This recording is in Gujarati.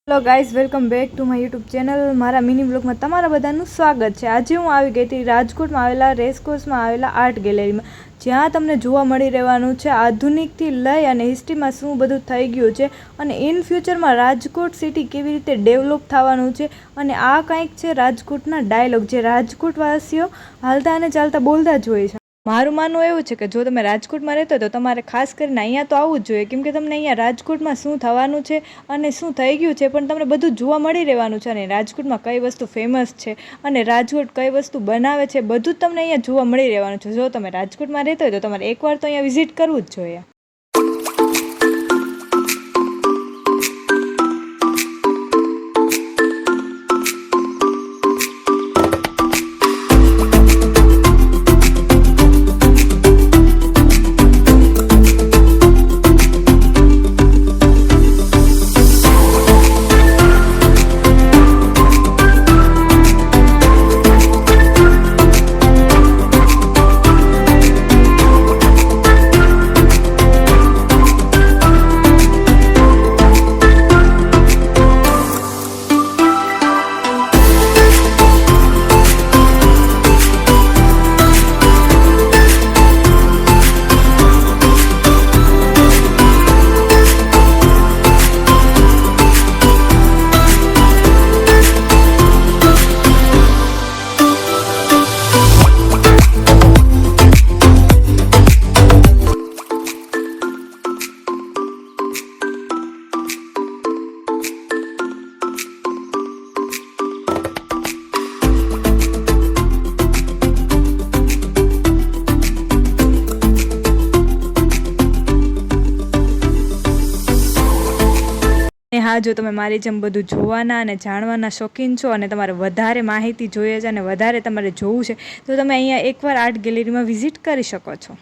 Hello guys, welcome back to my YouTube channel. મારા મિની બ્લોગમાં તમારા બધાનું સ્વાગત છે. આજે હું આવી ગઈ હતી રાજકોટમાં આવેલા રેસકોર્સમાં આવેલા આર્ટ ગેલેરીમાં, જ્યાં તમને જોવા મળી રહેવાનું છે આધુનિકથી લઈ અને હિસ્ટ્રીમાં શું બધું થઈ ગયું છે અને ઇન ફ્યુચરમાં રાજકોટ સિટી કેવી રીતે ડેવલપ થવાનું છે. અને આ કંઈક છે રાજકોટના ડાયલોગ, જે રાજકોટવાસીઓ હાલતા અને ચાલતા બોલતા જ હોય છે. મારું માનવું એવું છે કે જો તમે રાજકોટમાં રહેતો તો તમારે ખાસ કરીને અહીંયા તો આવવું જ જોઈએ, કેમ કે તમને અહીંયા રાજકોટમાં શું થવાનું છે અને શું થઈ ગયું છે પણ તમને બધું જોવા મળી રહેવાનું છે. અને રાજકોટમાં કઈ વસ્તુ ફેમસ છે અને રાજકોટ કઈ વસ્તુ બનાવે છે, બધું જ તમને અહીંયા જોવા મળી રહેવાનું છે. જો તમે રાજકોટમાં રહેતો હોય તો તમારે એકવાર તો અહીંયા વિઝિટ કરવું જ જોઈએ. હા, જો તમે મારી જેમ બધું જોવાના અને જાણવાના શોખીન છો અને તમારે વધારે માહિતી જોઈએ છે અને વધારે તમારે જોવું છે તો તમે અહીંયા એકવાર આર્ટ ગેલેરીમાં વિઝિટ કરી શકો છો.